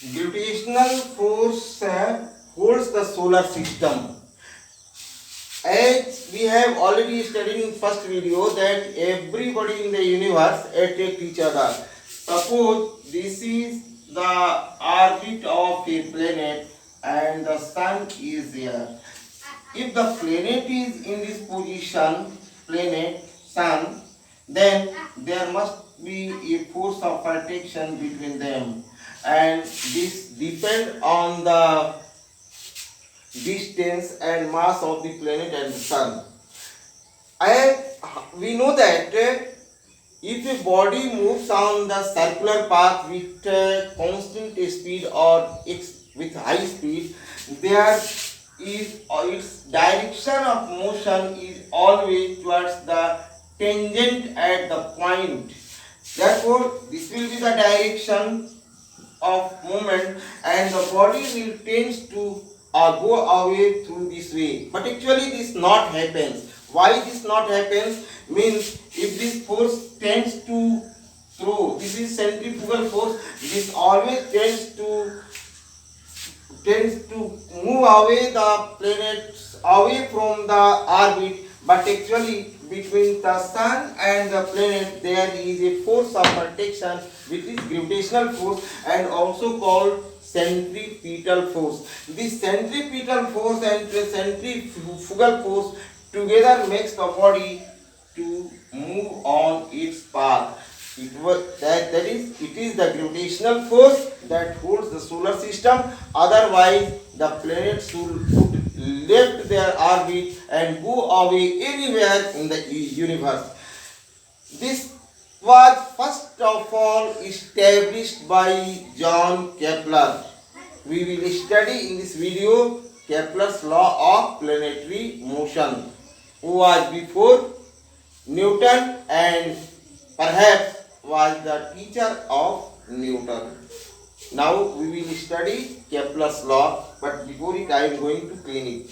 Gravitational force holds the solar system. As we have already studied in first video that everybody in the universe attract each other. Suppose this is the orbit of a planet and the sun is here. If the planet is in this position, planet, sun, then there must be a force of attraction between them, and this depend on the distance and mass of the planet and the sun. And we know that if a body moves on the circular path with constant speed or with high speed, there is its direction of motion is always towards the tangent at the point. Therefore, this will be the direction of movement, and the body will tend to go away through this way. But actually this not happens. Why this not happens means, if this force tends to throw, this is centrifugal force, this always tends to move away the planets away from the orbit, but actually between the sun and the planet there is a force of attraction which is gravitational force and also called centripetal force. This centripetal force and centrifugal force together makes the body to move on its path. It is the gravitational force that holds the solar system. Otherwise, the planets would left their orbit and go away anywhere in the universe. This was first of all established by John Kepler. We will study in this video Kepler's law of planetary motion, who was before Newton and perhaps was the teacher of Newton. Now we will study Kepler's law, but before it I am going to clean it.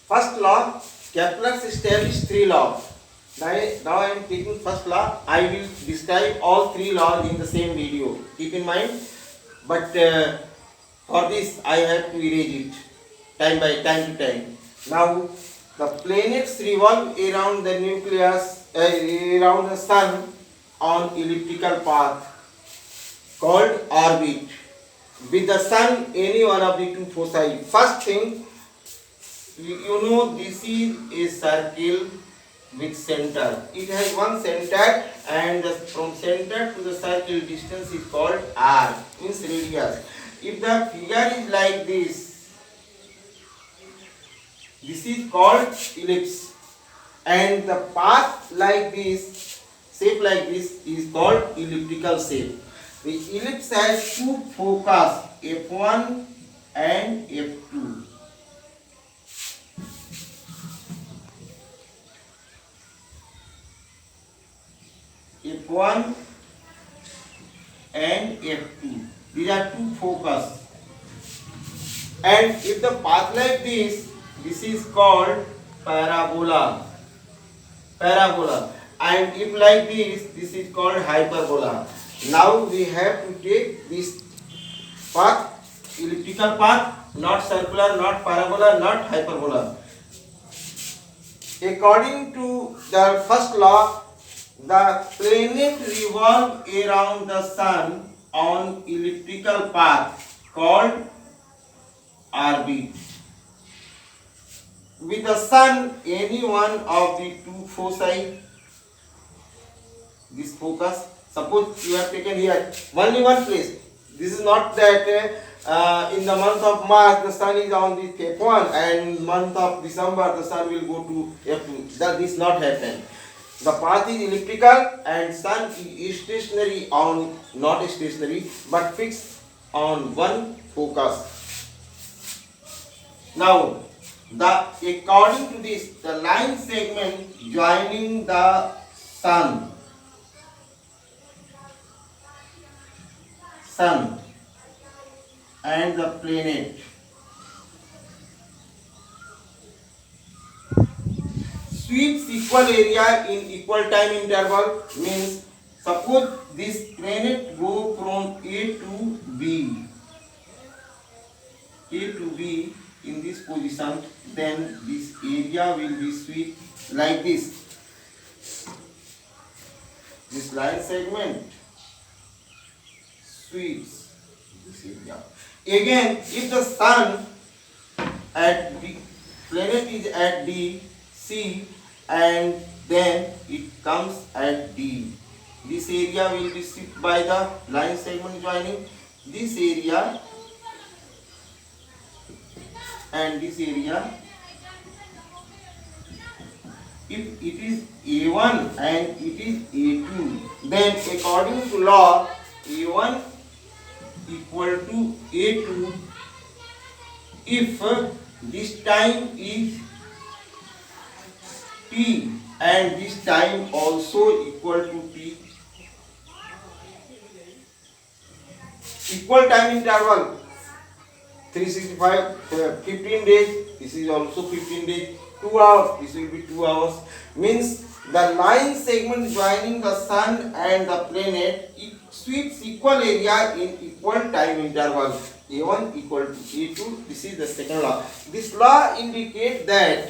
First law, Kepler established three laws. Now I am taking first law. I will describe all three laws in the same video. Keep in mind. But for this I have to erase it time to time. Now the planets revolve around the nucleus, around the sun on elliptical path called orbit. With the sun, any one of the two foci. First thing, you know, this is a circle with center. It has one center, and from center to the circle distance is called r, means radius. If the figure is like this is called ellipse, and the path like this, shape like this, is called elliptical shape. The ellipse has two focus, f1 and f2. F1 and F2. These are two focus. And if the path like this is called parabola. And if like this is called hyperbola. Now we have to take this path, elliptical path, not circular, not parabola, not hyperbola. According to the first law, the planet revolve around the sun on elliptical path called orbit. With the sun, any one of the two foci, this focus, suppose you have taken here only one place. This is not that in the month of March the sun is on the F1 and month of December the sun will go to F2. That this not happen. The path is elliptical and sun is stationary on, not stationary, but fixed on one focus. Now, according to this, the line segment joining the sun and the planet sweeps equal area in equal time interval, means suppose this planet go from A to B, in this position, then this area will be swept like this. This line segment sweeps this area. Again, if the sun at D, planet is at D, C, and then it comes at D, this area will be swept by the line segment joining this area and this area. If it is A1 and it is A2, then according to law, A1 equal to A2 if this time is T and this time also equal to T. Equal time interval 365, 15 days, this is also 15 days, 2 hours, this will be 2 hours, means the line segment joining the sun and the planet, it sweeps equal area in equal time interval. A1 equal to A2, this is the second law. This law indicates that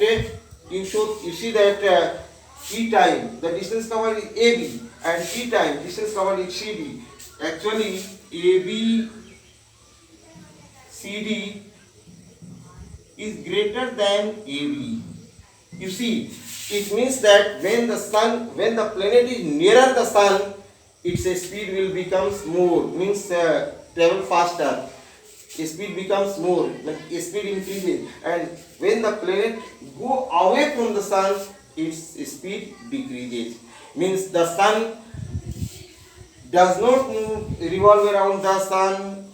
you see that T time, the distance covered is AB, and T time, distance covered is CD. Actually, AB CD is greater than AB. You see, it means that when the planet is nearer the sun, its speed will becomes more, means travel faster. Speed becomes more, speed increases, and when the planet go away from the sun, its speed decreases. Means the sun does not revolve around the sun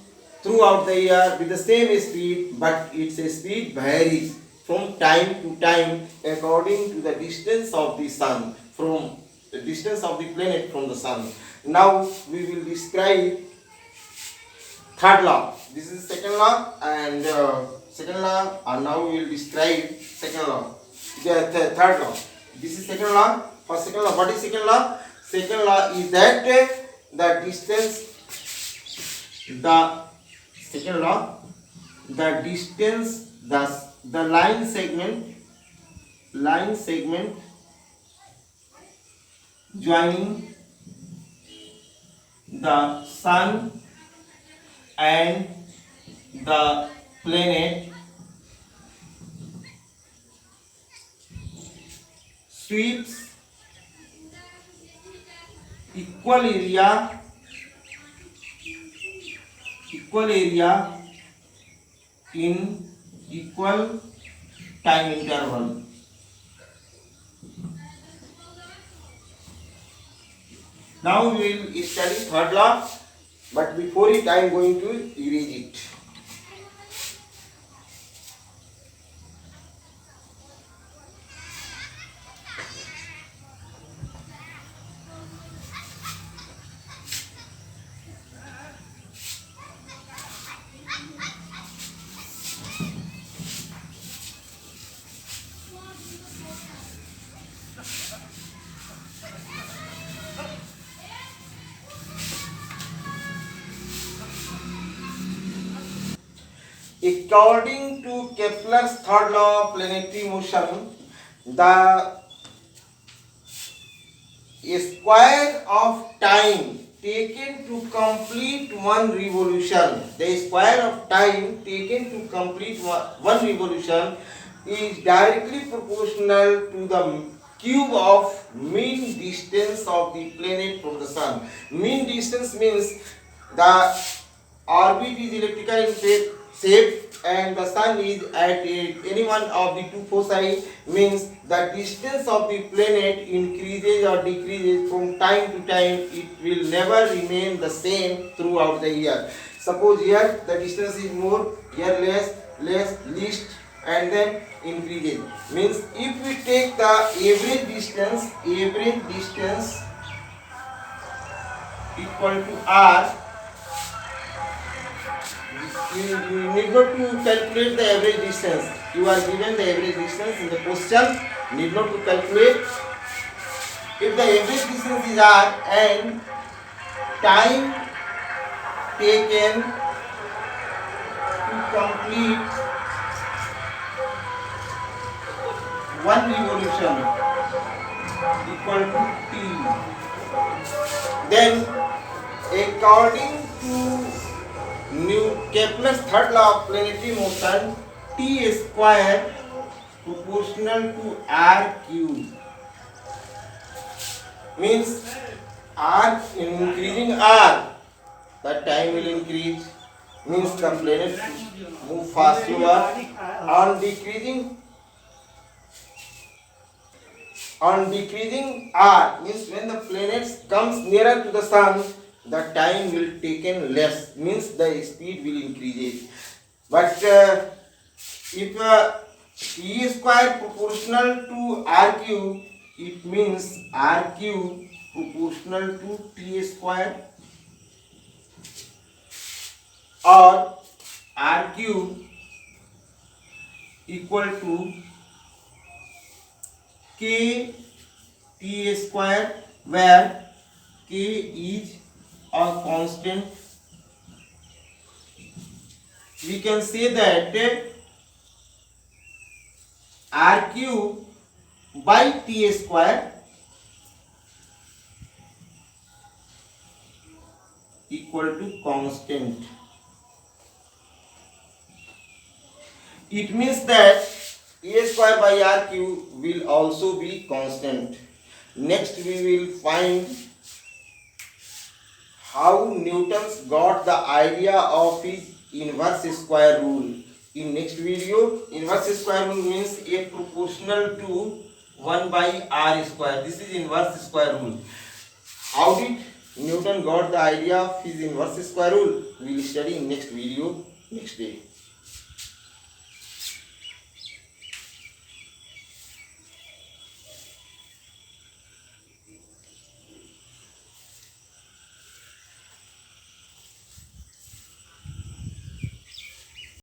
throughout the year with the same speed, but its speed varies from time to time according to the distance of the sun, from the distance of the planet from the sun. Now we will describe third law. This is second law, and second law, and now we will describe second law. The third law. This is second law. For second law, what is second law? Second law is that the distance, the second law, the distance, the line segment joining the sun and the planet sweeps equal area in equal time interval. Now we will study third law, but before it I am going to erase it. According to Kepler's third law of planetary motion, the square of time taken to complete one revolution, is directly proportional to the cube of mean distance of the planet from the sun. Mean distance means the orbit is elliptical in shape and the sun is at any one of the two foci, means the distance of the planet increases or decreases from time to time. It will never remain the same throughout the year. Suppose here the distance is more, here less, least, and then increases. Means if we take the average distance equal to r, you need not to calculate the average distance. You are given the average distance in the question. Need not to calculate. If the average distance is r and time taken to complete one revolution equal to t, then according to Kepler's third law of planetary motion, t square proportional to r cube means r increasing r, the time will increase, means the planet move fast slower. On decreasing r means when the planet comes nearer to the sun, the time will taken less, means the speed will increase. But if t square proportional to r cube, it means r cube proportional to t square, or r cube equal to k t square, where k is a constant. We can say that r cube by t square equal to constant. It means that a square by r cube will also be constant. Next we will find how Newton's got the idea of his inverse square rule. In next video, inverse square rule means a proportional to 1 by r square. This is inverse square rule. How did Newton got the idea of his inverse square rule? We will study in next video next day.